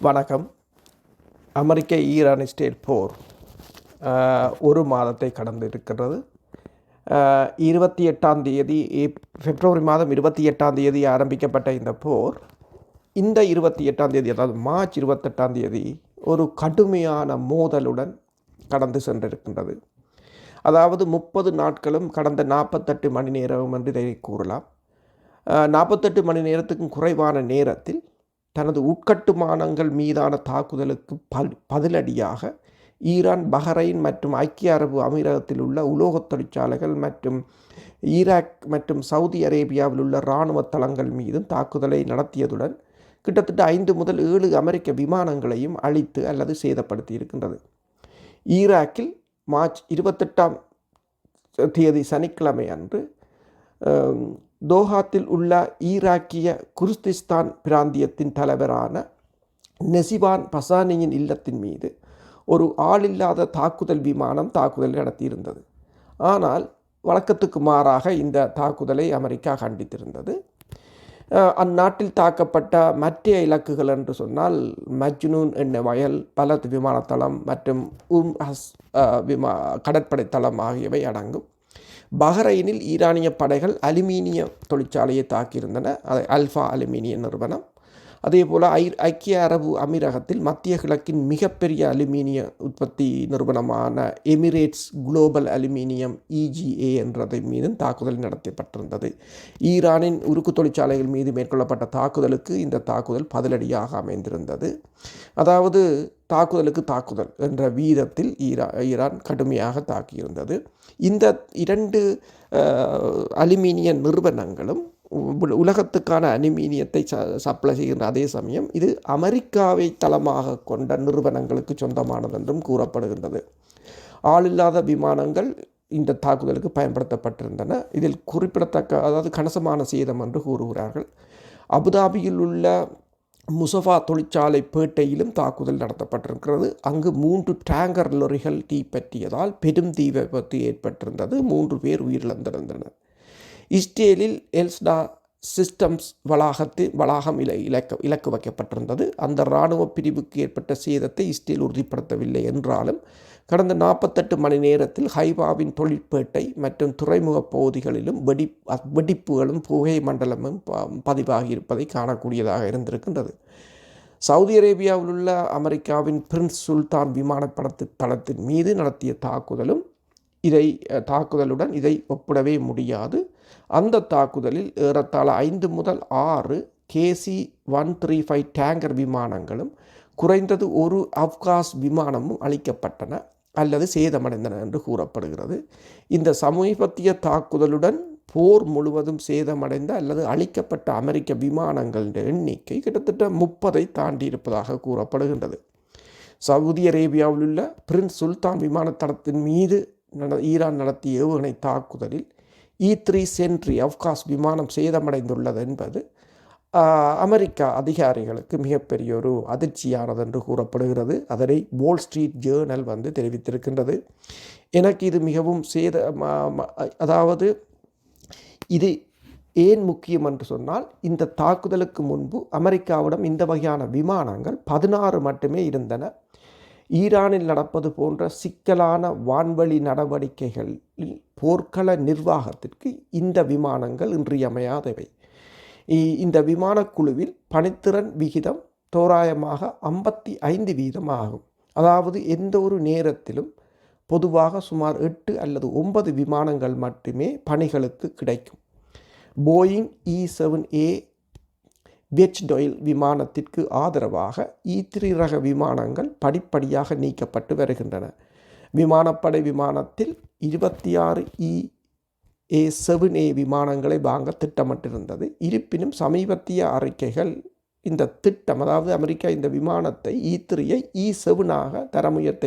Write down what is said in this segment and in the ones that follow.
வணக்கம். அமெரிக்க Iran Israel போர் ஒரு மாதத்தை கடந்து இருக்கிறது. 28ஆம் தேதி பிப்ரவரி மாதம் 28ஆம் தேதி ஆரம்பிக்கப்பட்ட இந்த போர் இந்த 28ஆம் தேதி, அதாவது மார்ச் 28ஆம் தேதி ஒரு கடுமையான மோதலுடன் கடந்து சென்றிருக்கின்றது. அதாவது 30 நாட்களும் கடந்த 48 மணி நேரம் என்று இதை கூறலாம். 48 மணி நேரத்துக்கும் குறைவான நேரத்தில் தனது உட்கட்டுமானங்கள் மீதான தாக்குதலுக்கு பதிலடியாக ஈரான், பஹ்ரைன் மற்றும் ஐக்கிய அரபு அமீரகத்தில் உள்ள உலோகத் தொழிற்சாலைகள் மற்றும் ஈராக் மற்றும் சவுதி அரேபியாவில் உள்ள இராணுவ தளங்கள் மீதும் தாக்குதலை நடத்தியதுடன் கிட்டத்தட்ட 5 முதல் 7 அமெரிக்க விமானங்களையும் அழித்து அல்லது சேதப்படுத்தி இருக்கின்றது. ஈராக்கில் மார்ச் 28ஆம் தேதி சனிக்கிழமை அன்று தோஹாத்தில் உள்ள ஈராக்கிய குர்திஸ்தான் பிராந்தியத்தின் தலைவரான நெசிவான் பசானியின் இல்லத்தின் மீது ஒரு ஆளில்லாத தாக்குதல் விமானம் தாக்குதல் நடத்தியிருந்தது. ஆனால் வழக்கத்துக்கு மாறாக இந்த தாக்குதலை அமெரிக்கா கண்டித்திருந்தது. அந்நாட்டில் தாக்கப்பட்ட மற்ற இலக்குகள் என்று சொன்னால் மஜ்னூன் எண்ணெய் வயல், பலத் விமானத்தளம் மற்றும் கடற்படை தளம் ஆகியவை அடங்கும். பஹ்ரைனில் ஈரானிய படைகள் அலுமினிய தொழிற்சாலையை தாக்கியிருந்தன, அதை அல்ஃபா அலுமினிய நிறுவனம். அதேபோல் ஐக்கிய அரபு அமீரகத்தில் மத்திய கிழக்கின் மிகப்பெரிய அலுமினிய உற்பத்தி நிறுவனமான எமிரேட்ஸ் குளோபல் அலுமினியம் EGA என்றதை மீதும் தாக்குதல் நடத்தப்பட்டிருந்தது. ஈரானின் உருக்கு தொழிற்சாலைகள் மீது மேற்கொள்ளப்பட்ட தாக்குதலுக்கு இந்த தாக்குதல் பதிலடியாக அமைந்திருந்தது. அதாவது தாக்குதலுக்கு தாக்குதல் என்ற வீதத்தில் ஈரான் கடுமையாக தாக்கியிருந்தது. இந்த 2 அலுமினிய நிறுவனங்களும் உலகத்துக்கான அலுமினியத்தை சப்ளை செய்கின்ற அதே சமயம் இது அமெரிக்காவை தளமாக கொண்ட நிறுவனங்களுக்கு சொந்தமானது என்றும் கூறப்படுகின்றது. ஆளில்லாத விமானங்கள் இந்த தாக்குதலுக்கு பயன்படுத்தப்பட்டிருந்தன. இதில் குறிப்பிடத்தக்க, அதாவது கணிசமான சேதம் என்று கூறுகிறார்கள். அபுதாபியில் உள்ள முசஃபா தொழிற்சாலை பேட்டையிலும் தாக்குதல் நடத்தப்பட்டிருக்கிறது. அங்கு 3 டேங்கர் லொரிகள் தீப்பற்றியதால் பெரும் தீ விபத்து ஏற்பட்டிருந்தது. 3 பேர் உயிரிழந்திருந்தனர். இஸ்ரேலில் எல்ஸ்டா சிஸ்டம்ஸ் வளாகம் இலக்கு வைக்கப்பட்டிருந்தது. அந்த இராணுவ பிரிவுக்கு ஏற்பட்ட சேதத்தை இஸ்ரேல் உறுதிப்படுத்தவில்லை என்றாலும் கடந்த 48 மணி நேரத்தில் ஹைபாவின் தொழிற்பேட்டை மற்றும் துறைமுக பகுதிகளிலும் வெடிப்புகளும் புகை மண்டலமும் பதிவாகியிருப்பதை காணக்கூடியதாக இருந்திருக்கின்றது. சவுதி அரேபியாவில் உள்ள அமெரிக்காவின் பிரின்ஸ் சுல்தான் விமானப்படத்து தளத்தின் மீது நடத்திய தாக்குதலுடன் இதை ஒப்பிடவே முடியாது. அந்த தாக்குதலில் ஏறத்தாழ 5 முதல் 6 KC-135 டேங்கர் விமானங்களும் குறைந்தது ஒரு அப்காஸ் விமானமும் அளிக்கப்பட்டன அல்லது சேதமடைந்தன என்று கூறப்படுகிறது. இந்த சமீபத்திய தாக்குதலுடன் போர் முழுவதும் சேதமடைந்த அல்லது அளிக்கப்பட்ட அமெரிக்க விமானங்களின் எண்ணிக்கை கிட்டத்தட்ட 30ஐ தாண்டி இருப்பதாக கூறப்படுகின்றது. சவுதி அரேபியாவில் உள்ள பிரின்ஸ் சுல்தான் விமானத்தளத்தின் மீது ஈரான் நடத்திய ஏவுகணை தாக்குதலில் E-3 சென்ட்ரி அப்காஸ் விமானம் சேதமடைந்துள்ளது என்பது அமெரிக்கா அதிகாரிகளுக்கு மிகப்பெரிய ஒரு அதிர்ச்சியானது என்று கூறப்படுகிறது. அதனை வால் ஸ்ட்ரீட் ஜேர்னல் தெரிவித்திருக்கின்றது. எனக்கு இது மிகவும் அதாவது இது ஏன் முக்கியம் என்று சொன்னால், இந்த தாக்குதலுக்கு முன்பு அமெரிக்காவிடம் இந்த வகையான விமானங்கள் 16 மட்டுமே இருந்தன. ஈரானில் நடப்பது போன்ற சிக்கலான வான்வழி நடவடிக்கைகளில் போர்க்கள நிர்வாகத்திற்கு இந்த விமானங்கள் இன்றியமையாதவை. இந்த விமானக்குழுவில் பணித்திறன் விகிதம் தோராயமாக 55% ஆகும். அதாவது எந்த ஒரு நேரத்திலும் பொதுவாக சுமார் 8 அல்லது 9 விமானங்கள் மட்டுமே பணிகளுக்கு கிடைக்கும். போயிங் E-7A வெச்டொயில் விமானத்திற்கு ஆதரவாக E-3 ரக விமானங்கள் படிப்படியாக நீக்கப்பட்டு வருகின்றன. விமானப்படை விமானத்தில் 26 EA-7A விமானங்களை வாங்க திட்டமிட்டிருந்தது. இருப்பினும் சமீபத்திய அறிக்கைகள் இந்த திட்டம், அதாவது அமெரிக்கா இந்த விமானத்தை E-3ஐ E-7ஆக தரமுயர்த்த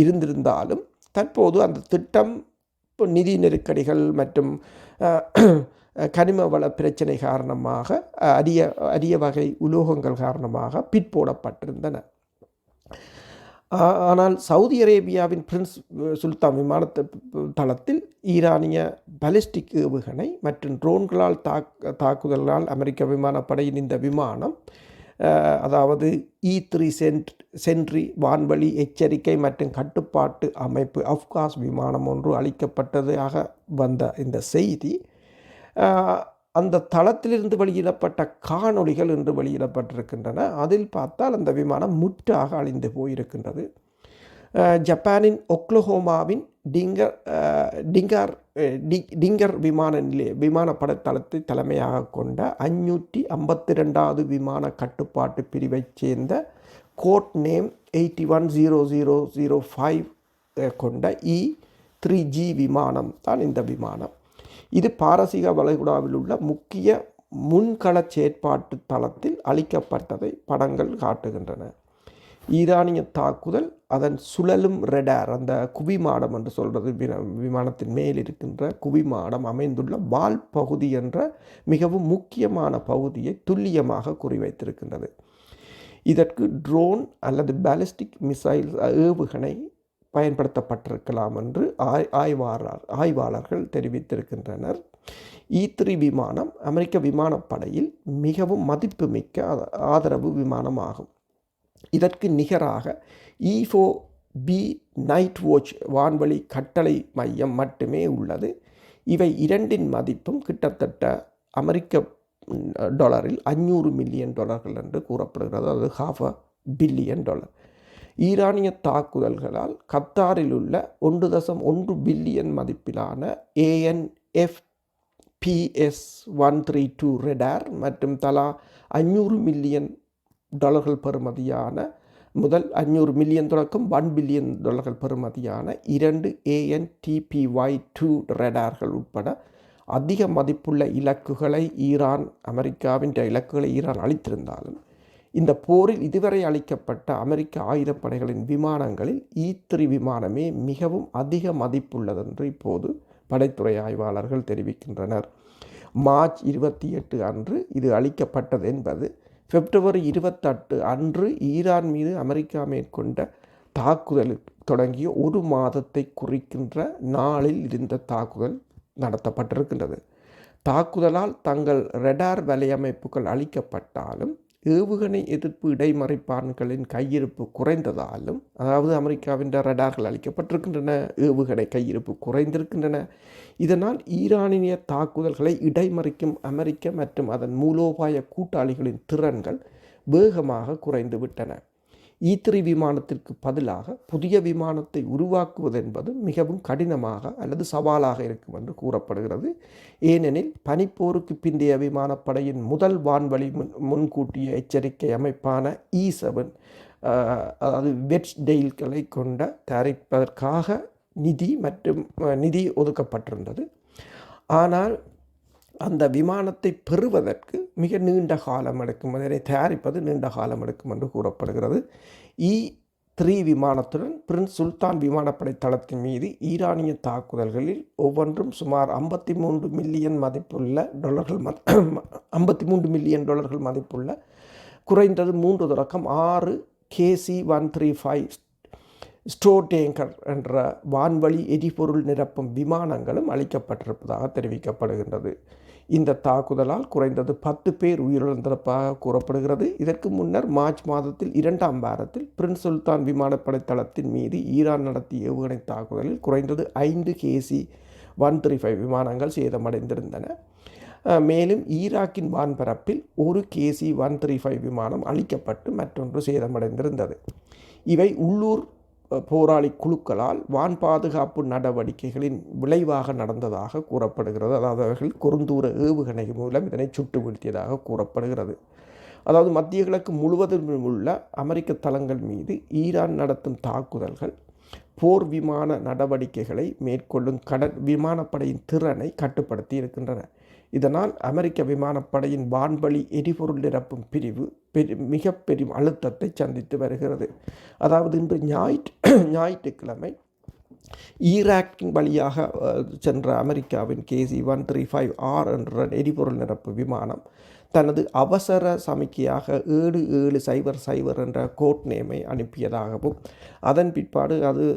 இருந்திருந்தாலும் தற்போது அந்த திட்டம் நிதி நெருக்கடிகள் மற்றும் கனிம வள பிரச்சனை காரணமாக அரிய வகை உலோகங்கள் காரணமாக பிற்போடப்பட்டிருந்தன. ஆனால் சவுதி அரேபியாவின் பிரின்ஸ் சுல்தான் விமான தளத்தில் ஈரானிய பாலிஸ்டிக் ஏவுகணை மற்றும் ட்ரோன்களால் தாக்குதலால் அமெரிக்க விமானப்படையின் இந்த விமானம் அதாவது E3 சென்ட்ரி வான்வழி எச்சரிக்கை மற்றும் கட்டுப்பாட்டு அமைப்பு அஃப்காஸ் விமானம் ஒன்று அளிக்கப்பட்டதாக வந்த இந்த செய்தி அந்த தளத்திலிருந்து வெளியிடப்பட்ட காணொளிகள் என்று வெளியிடப்பட்டிருக்கின்றன. அதில் பார்த்தால் அந்த விமானம் முற்றாக அழிந்து போயிருக்கின்றது. ஜப்பானின் ஒக்லஹோமாவின் டிங்கர் விமானப்படை தளத்தை தலைமையாக கொண்ட 552வது விமான கட்டுப்பாட்டு பிரிவைச் சேர்ந்த கோட் நேம் 810005 கொண்ட E3G விமானம் தான் இந்த விமானம். இது பாரசீக வளைகுடாவில் உள்ள முக்கிய முன்கள செயற்பாட்டு தளத்தில் அளிக்கப்பட்டதை படங்கள் காட்டுகின்றன. ஈரானிய தாக்குதல் அதன் சுழலும் ரெடார், அந்த குவிமாடம் என்று சொல்கிறது, விமானத்தின் மேல் இருக்கின்ற குவிமாடம் அமைந்துள்ள வால் பகுதி என்ற மிகவும் முக்கியமான பகுதியை துல்லியமாக குறிவைத்திருக்கின்றது. இதற்கு ட்ரோன் அல்லது பாலிஸ்டிக் மிசைல் ஏவுகணை பயன்படுத்தப்பட்டிருக்கலாம் என்று ஆய்வாளர்கள் தெரிவித்திருக்கின்றனர். E3 விமானம் அமெரிக்க விமானப்படையில் மிகவும் மதிப்புமிக்க ஆதரவு விமானமாகும். இதற்கு நிகராக E4B நைட் வாட்ச் வான்வழி கட்டளை மையம் மட்டுமே உள்ளது. இவை இரண்டின் மதிப்பும் கிட்டத்தட்ட அமெரிக்க டாலரில் $500 மில்லியன் என்று கூறப்படுகிறது. அது $500 பில்லியன். ஈரானிய தாக்குதல்களால் கத்தாரில் உள்ள 1.1 பில்லியன் மதிப்பிலான AN/FPS-132 ரெடார் மற்றும் தலா $500 மில்லியன் பெறுமதியான முதல் $500 மில்லியன் தொடக்கம் $1 பில்லியன் பெறுமதியான 2 AN/TPY-2 ரெடார்கள் உட்பட அதிக மதிப்புள்ள இலக்குகளை அமெரிக்காவின் இலக்குகளை ஈரான் அளித்திருந்தாலும் இந்த போரில் இதுவரை அளிக்கப்பட்ட அமெரிக்க ஆயுதப்படைகளின் விமானங்களில் E3 விமானமே மிகவும் அதிக மதிப்புள்ளதென்று இப்போது படைத்துறை ஆய்வாளர்கள் தெரிவிக்கின்றனர். மார்ச் 28 அன்று இது அளிக்கப்பட்டது என்பது பிப்ரவரி 28 அன்று ஈரான் மீது அமெரிக்கா மேற்கொண்ட தாக்குதல் தொடங்கிய ஒரு மாதத்தை குறிக்கின்ற நாளில் இருந்த தாக்குதல் நடத்தப்பட்டிருக்கின்றது. தாக்குதலால் தங்கள் ரெடார் வலையமைப்புகள் அளிக்கப்பட்டாலும் ஏவுகணை எதிர்ப்பு இடைமறைப்பான்களின் கையிருப்பு குறைந்ததாலும், அதாவது அமெரிக்காவின் ரெடார்கள் அளிக்கப்பட்டிருக்கின்றன, ஏவுகணை கையிருப்பு குறைந்திருக்கின்றன. இதனால் ஈரானிய தாக்குதல்களை இடைமறிக்கும் அமெரிக்க மற்றும் அதன் மூலோபாய கூட்டாளிகளின் திறன்கள் வேகமாக குறைந்து விட்டன. E3 விமானத்திற்கு பதிலாக புதிய விமானத்தை உருவாக்குவது என்பது மிகவும் கடினமாக அல்லது சவாலாக இருக்கும் என்று கூறப்படுகிறது. ஏனெனில் பனிப்போருக்கு பிந்தைய விமானப்படையின் முதல் வான்வழி முன்கூட்டிய எச்சரிக்கை அமைப்பான E7 அதாவது வெட்ச்டெயில்களை கொண்ட தயாரிப்பதற்காக நிதி ஒதுக்கப்பட்டிருந்தது. ஆனால் அந்த விமானத்தை பெறுவதற்கு மிக நீண்ட காலம் எடுக்கும், அதனை தயாரிப்பது நீண்ட காலம் எடுக்கும் என்று கூறப்படுகிறது. E3 விமானத்துடன் பிரின்ஸ் சுல்தான் விமானப்படை தளத்தின் மீது ஈரானிய தாக்குதல்களில் ஒவ்வொன்றும் சுமார் $53 மில்லியன் மதிப்புள்ள குறைந்தது 3 தொடக்கம் 6 KC-135 ஸ்ட்ரோடேங்கர் என்ற வான்வழி எரிபொருள் நிரப்பும் விமானங்களும் அளிக்கப்பட்டிருப்பதாக தெரிவிக்கப்படுகின்றது. இந்த தாக்குதலால் குறைந்தது 10 பேர் உயிரிழந்திருப்பதாக கூறப்படுகிறது. இதற்கு முன்னர் மார்ச் மாதத்தில் 2ஆம் வாரத்தில் பிரின்ஸ் சுல்தான் விமானப்படை தளத்தின் மீது ஈரான் நடத்திய ஏவுகணை தாக்குதலில் குறைந்தது 5 KC-135 விமானங்கள் சேதமடைந்திருந்தன. மேலும் ஈராக்கின் வான்பரப்பில் ஒரு KC-135 விமானம் அளிக்கப்பட்டு மற்றொன்று சேதமடைந்திருந்தது. இவை உள்ளூர் போராளி குழுக்களால் வான் பாதுகாப்பு நடவடிக்கைகளின் விளைவாக நடந்ததாக கூறப்படுகிறது. அதாவது அவர்கள் குறுந்தூர ஏவுகணை மூலம் இதனை சுட்டு வீழ்த்தியதாக கூறப்படுகிறது. அதாவது மத்திய கிழக்கு முழுவதும் உள்ள அமெரிக்க தளங்கள் மீது ஈரான் நடத்தும் தாக்குதல்கள் போர் விமான நடவடிக்கைகளை மேற்கொள்ளும் விமானப்படையின் திறனை கட்டுப்படுத்தி இருக்கின்றன. இதனால் அமெரிக்க விமானப்படையின் வான்வழி எரிபொருள் நிரப்பும் பிரிவு மிக பெரும் அழுத்தத்தை சந்தித்து வருகிறது. அதாவது இன்று ஞாயிற்றுக்கிழமை ஈராக்கின் வழியாக சென்ற அமெரிக்காவின் KC-135R என்ற எரிபொருள் நிரப்பு விமானம் தனது அவசர சமிக்கையாக 7700 என்ற கோட் நேமை அனுப்பியதாகவும் அதன் பிற்பாடு அது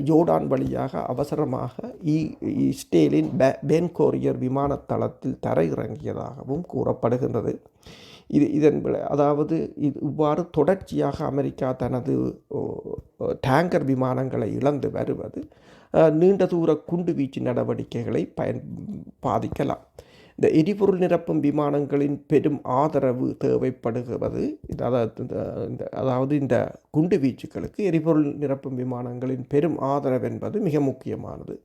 ஜோர்டான் வழியாக அவசரமாக இஸ்ரேலின் பென் கோரியர் விமானத்தளத்தில் தரையிறங்கியதாகவும் கூறப்படுகின்றது. அதாவது இவ்வாறு தொடர்ச்சியாக அமெரிக்கா தனது டேங்கர் விமானங்களை இழந்து வருவது நீண்ட தூர குண்டு வீச்சு நடவடிக்கைகளை பாதிக்கலாம். இந்த எரிபொருள் நிரப்பும் விமானங்களின் பெரும் ஆதரவு தேவைப்படுகிறது. அதாவது இந்த குண்டு வீச்சுகளுக்கு எரிபொருள் நிரப்பும் விமானங்களின் பெரும் ஆதரவு என்பது மிக முக்கியமானது.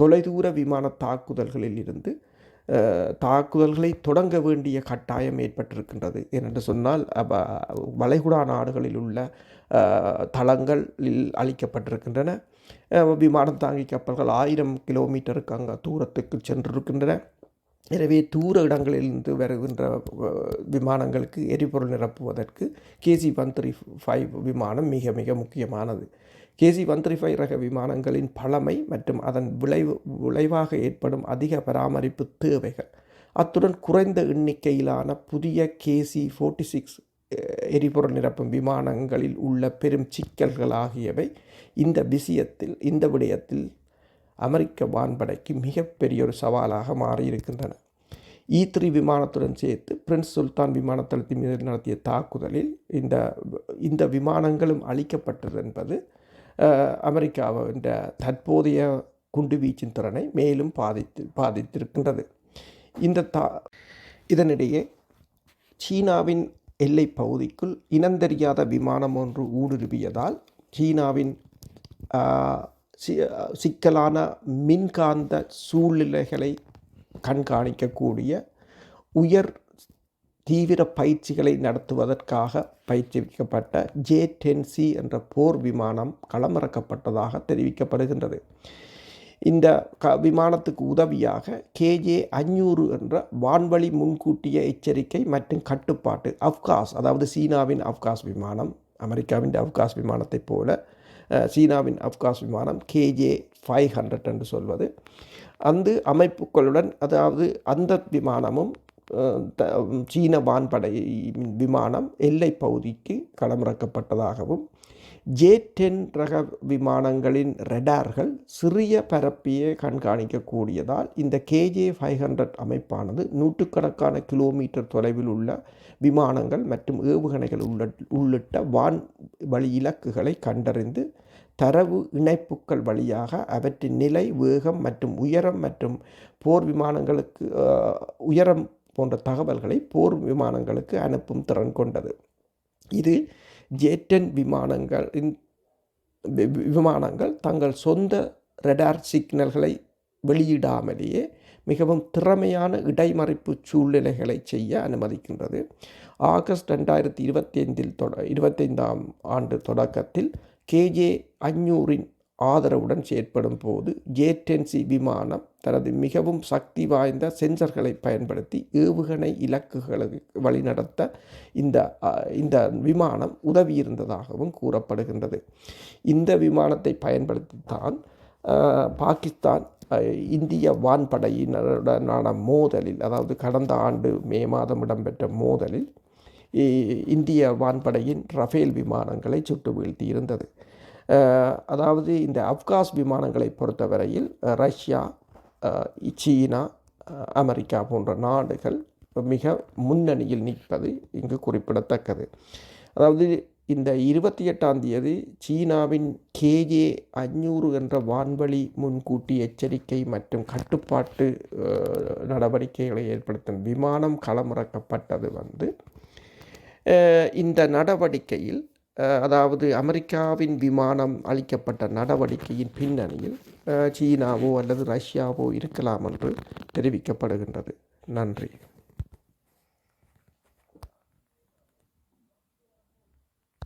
தொலைதூர விமான தாக்குதல்களில் இருந்து தாக்குதல்களை தொடங்க வேண்டிய கட்டாயம் ஏற்பட்டிருக்கின்றது. ஏனென்று சொன்னால் வளைகுடா நாடுகளில் உள்ள தளங்களில் அளிக்கப்பட்டிருக்கின்றன. விமானம் தாங்கி கப்பல்கள் 1000 கிலோமீட்டருக்கு அங்கே தூரத்துக்கு சென்றிருக்கின்றன. எனவே தூர இடங்களிலிருந்து வருகின்ற விமானங்களுக்கு எரிபொருள் நிரப்புவதற்கு KC-135 விமானம் மிக மிக முக்கியமானது. KC-135 ரக விமானங்களின் பழமை மற்றும் அதன் விளைவாக ஏற்படும் அதிக பராமரிப்பு தேவைகள், அத்துடன் குறைந்த எண்ணிக்கையிலான புதிய KC-46 எரிபொருள் நிரப்பும் விமானங்களில் உள்ள பெரும் சிக்கல்கள் ஆகியவை இந்த விடயத்தில் அமெரிக்க வான்படைக்கு மிகப்பெரிய ஒரு சவாலாக மாறியிருக்கின்றன. E-3 விமானத்துடன் சேர்த்து பிரின்ஸ் சுல்தான் விமானத்தளத்தின் மீது நடத்திய தாக்குதலில் இந்த விமானங்களும் அளிக்கப்பட்டது என்பது அமெரிக்காவின் தற்போதைய குண்டுவீச்சின் திறனை மேலும் பாதித்திருக்கின்றது. இதனிடையே சீனாவின் எல்லை பகுதிக்குள் இனந்தெரியாத விமானம் ஒன்று ஊடுருவியதால் சீனாவின் சிக்கலான மின்காந்த சூழ்நிலைகளை கண்காணிக்கக்கூடிய உயர் தீவிர பயிற்சிகளை நடத்துவதற்காக பயிற்சிக்கப்பட்ட J-10C என்ற போர் விமானம் களமிறக்கப்பட்டதாக தெரிவிக்கப்படுகின்றது. இந்த விமானத்துக்கு உதவியாக KJ-500 என்ற வான்வழி முன்கூட்டிய எச்சரிக்கை மற்றும் கட்டுப்பாட்டு அப்காஸ், அதாவது சீனாவின் அப்காஸ் விமானம், அமெரிக்காவின் அப்காஸ் விமானத்தைப் போல சீனாவின் அப்காஸ் விமானம் KJ-500 என்று சொல்வது, அந்த அமைப்புகளுடன், அதாவது அந்த விமானமும் சீன வான்படை விமானம் எல்லை பகுதிக்கு களமிறக்கப்பட்டதாகவும், J-10 ரக விமானங்களின் ரெடார்கள் சிறிய பரப்பியை கண்காணிக்கக்கூடியதால் இந்த KJ-500 அமைப்பானது நூற்றுக்கணக்கான கிலோமீட்டர் தொலைவில் உள்ள விமானங்கள் மற்றும் ஏவுகணைகள் உள்ளிட்ட வான்வழி இலக்குகளை கண்டறிந்து தரவு இணைப்புகள் வழியாக அவற்றின் நிலை, வேகம் மற்றும் உயரம் மற்றும் போர் விமானங்களுக்கு உயரம் போன்ற தகவல்களை போர் விமானங்களுக்கு அனுப்பும் திறன் கொண்டது. இது J-10 விமானங்கள் தங்கள் சொந்த ரெடார் சிக்னல்களை வெளியிடாமலேயே மிகவும் திறமையான இடைமறிப்பு சூழ்நிலைகளை செய்ய அனுமதிக்கின்றது. ஆகஸ்ட் 2025 ஆண்டு தொடக்கத்தில் KJ-500 ஆதரவுடன் செயற்படும் போது J-10C விமானம் தனது மிகவும் சக்தி வாய்ந்த சென்சர்களை பயன்படுத்தி ஏவுகணை இலக்குகளுக்கு வழிநடத்த இந்த விமானம் உதவியிருந்ததாகவும் கூறப்படுகின்றது. இந்த விமானத்தை பயன்படுத்தித்தான் பாகிஸ்தான் இந்திய வான்படையினருடனான மோதலில், அதாவது கடந்த ஆண்டு மே மாதம் இடம்பெற்ற மோதலில் இந்திய வான்படையின் ரஃபேல் விமானங்களை சுட்டு வீழ்த்தியிருந்தது. அதாவது இந்த அப்காஸ் விமானங்களை பொறுத்தவரையில் ரஷ்யா, சீனா, அமெரிக்கா போன்ற நாடுகள் மிக முன்னணியில் நிற்பது இங்கு குறிப்பிடத்தக்கது. அதாவது இந்த 28ஆம் தேதி சீனாவின் KJ-500 என்ற வான்வழி முன்கூட்டி எச்சரிக்கை மற்றும் கட்டுப்பாட்டு நடவடிக்கைகளை ஏற்படுத்தும் விமானம் களமிறக்கப்பட்டது இந்த நடவடிக்கையில், அதாவது அமெரிக்காவின் விமானம் அளிக்கப்பட்ட நடவடிக்கையின் பின்னணியில் சீனாவோ அல்லது ரஷ்யாவோ இருக்கலாம் என்று தெரிவிக்கப்படுகின்றது. நன்றி.